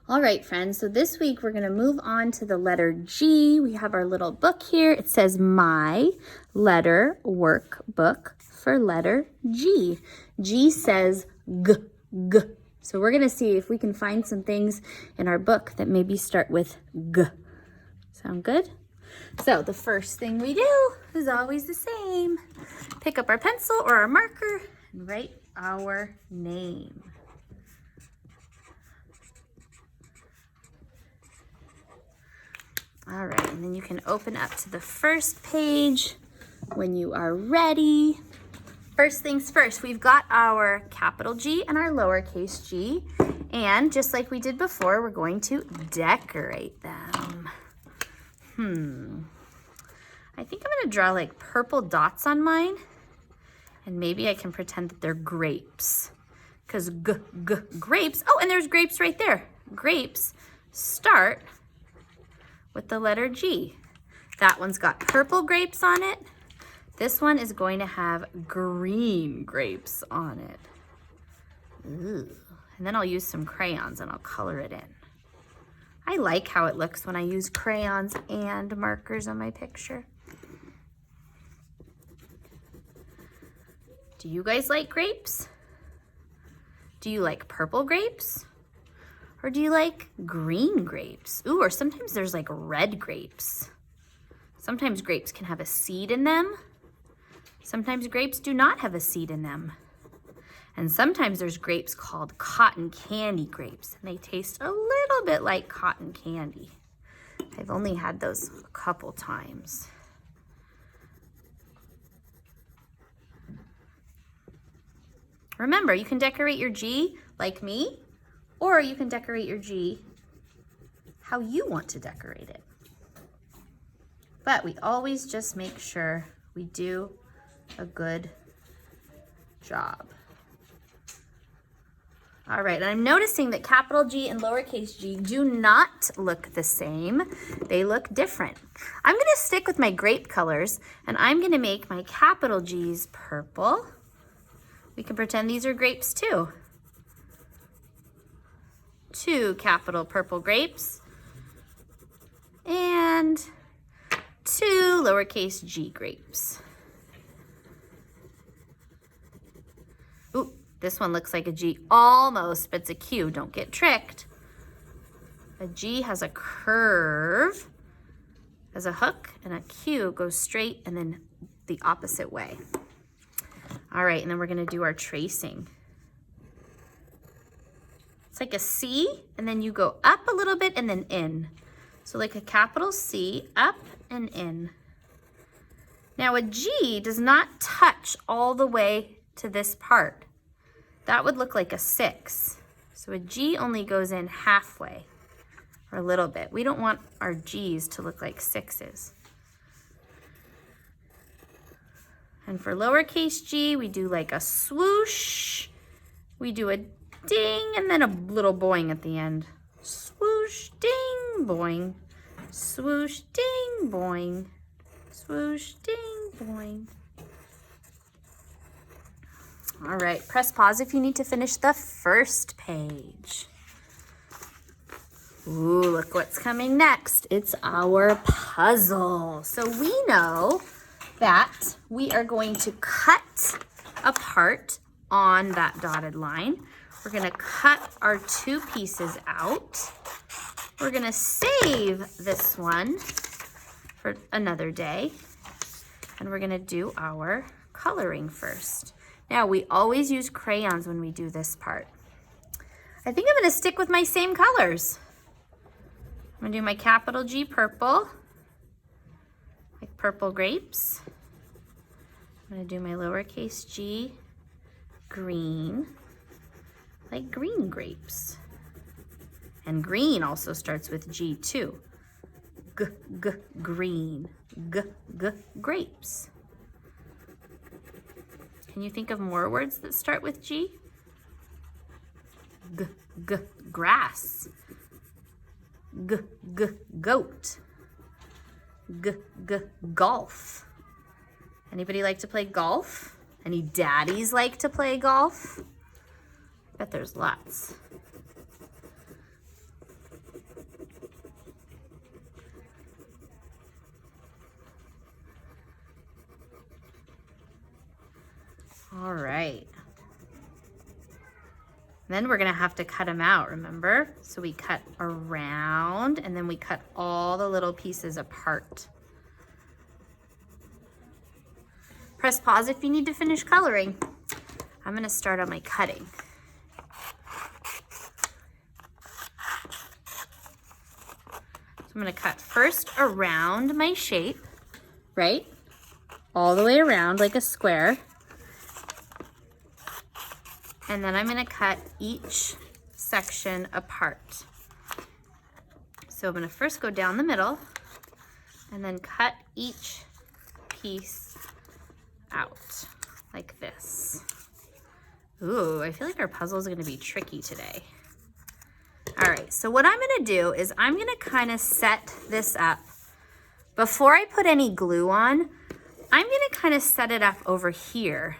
All right, friends, so this week we're going to move on to the letter G. We have our little book here. It says My Letter Workbook for letter G. G says G, G. So we're going to see if we can find some things in our book that maybe start with G. Sound good? So the first thing we do is always the same. Pick up our pencil or our marker and write our name. All right, and then you can open up to the first page when you are ready. First things first, we've got our capital G and our lowercase g. And just like we did before, we're going to decorate them. I think I'm gonna draw like purple dots on mine. And maybe I can pretend that they're grapes. Because grapes, oh, and there's grapes right there. Grapes start with the letter G. That one's got purple grapes on it. This one is going to have green grapes on it. Ooh. And then I'll use some crayons and I'll color it in. I like how it looks when I use crayons and markers on my picture. Do you guys like grapes? Do you like purple grapes? Or do you like green grapes? Ooh, or sometimes there's like red grapes. Sometimes grapes can have a seed in them. Sometimes grapes do not have a seed in them. And sometimes there's grapes called cotton candy grapes, and they taste a little bit like cotton candy. I've only had those a couple times. Remember, you can decorate your G like me, or you can decorate your G how you want to decorate it. But we always just make sure we do a good job. All right, and I'm noticing that capital G and lowercase g do not look the same. They look different. I'm gonna stick with my grape colors, and I'm gonna make my capital G's purple. We can pretend these are grapes too. 2 capital purple grapes and 2 lowercase g grapes. Ooh, this one looks like a G almost, but it's a Q. Don't get tricked. A G has a curve as a hook, and a Q goes straight and then the opposite way. All right, and then we're gonna do our tracing. It's like a C, and then you go up a little bit and then in. So like a capital C, up and in. Now a G does not touch all the way to this part. That would look like a 6. So a G only goes in halfway, or a little bit. We don't want our G's to look like 6s. And for lowercase g, we do like a swoosh. We do a ding and then a little boing at the end. Swoosh, ding, boing. Swoosh, ding, boing. Swoosh, ding, boing. All right, press pause if you need to finish the first page. Ooh, look what's coming next. It's our puzzle. So we know that we are going to cut a part on that dotted line. We're gonna cut our 2 pieces out. We're gonna save this one for another day. And we're gonna do our coloring first. Now, we always use crayons when we do this part. I think I'm gonna stick with my same colors. I'm gonna do my capital G purple, like purple grapes. I'm gonna do my lowercase g green, like green grapes. And green also starts with G too. Green, grapes. Can you think of more words that start with G? Grass. Goat. Golf. Anybody like to play golf? Any daddies like to play golf? I bet there's lots. All right. Then we're gonna have to cut them out, remember? So we cut around and then we cut all the little pieces apart. Press pause if you need to finish coloring. I'm gonna start on my cutting. So I'm gonna cut first around my shape, right? All the way around like a square. And then I'm gonna cut each section apart. So I'm gonna first go down the middle and then cut each piece out like this. Ooh, I feel like our puzzle is gonna be tricky today. All right, so what I'm gonna do is I'm gonna kind of set this up. Before I put any glue on, I'm gonna kind of set it up over here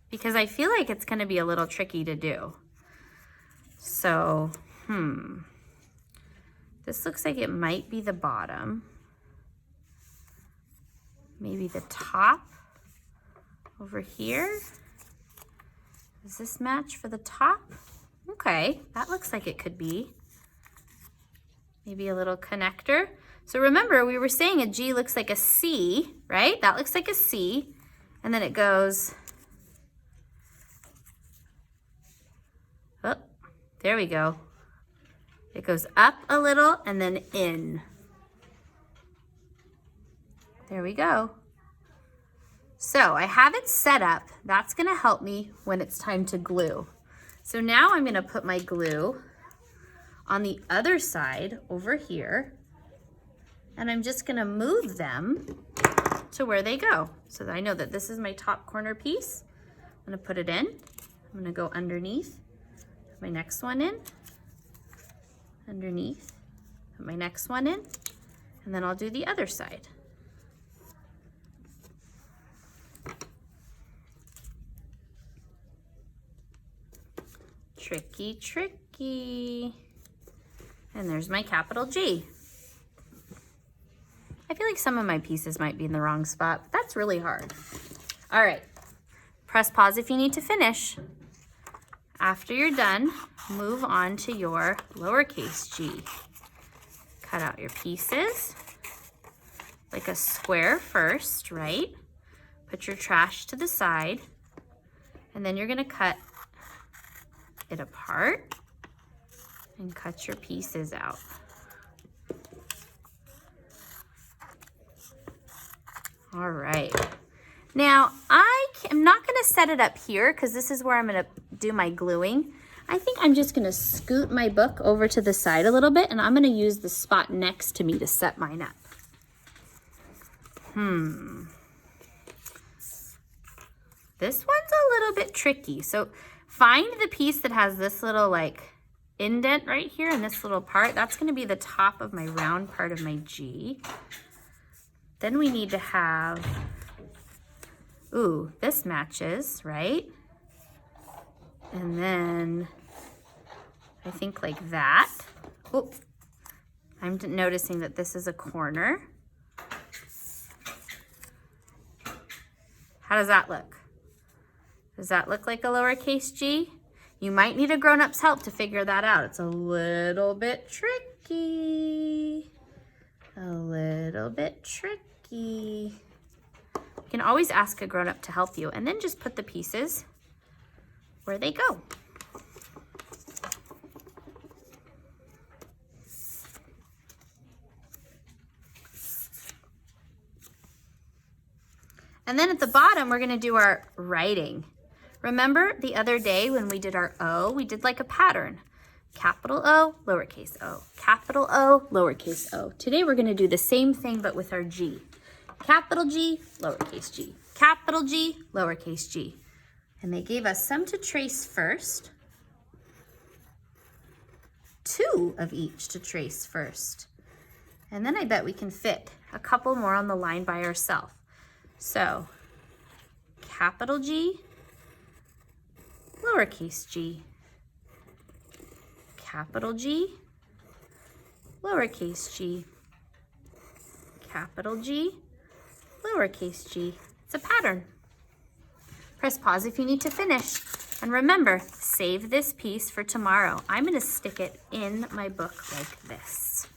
because I feel like it's gonna be a little tricky to do. So, this looks like it might be the bottom. Maybe the top over here. Does this match for the top? Okay, that looks like it could be. Maybe a little connector. So remember, we were saying a G looks like a C, right? That looks like a C. And then it goes, oh, there we go. It goes up a little and then in. There we go. So I have it set up. That's gonna help me when it's time to glue. So now I'm gonna put my glue on the other side over here, and I'm just gonna move them to where they go. So that I know that this is my top corner piece. I'm gonna put it in. I'm gonna go underneath, put my next one in, underneath, put my next one in, and then I'll do the other side. Tricky, tricky. And there's my capital G. I feel like some of my pieces might be in the wrong spot, but that's really hard. All right, press pause if you need to finish. After you're done, move on to your lowercase g. Cut out your pieces like a square first, right? Put your trash to the side, and then you're gonna cut it apart and cut your pieces out. All right. Now, I'm not gonna set it up here because this is where I'm gonna do my gluing. I think I'm just gonna scoot my book over to the side a little bit, and I'm gonna use the spot next to me to set mine up. This one's a little bit tricky. So find the piece that has this little like indent right here and this little part. That's gonna be the top of my round part of my G. Then we need to have, ooh, this matches, right? And then I think like that. Oh, I'm noticing that this is a corner. How does that look? Does that look like a lowercase g? You might need a grown-up's help to figure that out. It's a little bit tricky. A little bit tricky. You can always ask a grown-up to help you, and then just put the pieces where they go. And then at the bottom, we're gonna do our writing. Remember the other day when we did our O, we did like a pattern. Capital O, lowercase o. Capital O, lowercase o. Today we're gonna do the same thing but with our G. Capital G, lowercase g. Capital G, lowercase g. And they gave us some to trace first. 2 of each to trace first. And then I bet we can fit a couple more on the line by ourselves. So, capital G, lowercase g. Capital G, lowercase g. Capital G, lowercase g. It's a pattern. Press pause if you need to finish. And remember, save this piece for tomorrow. I'm gonna stick it in my book like this.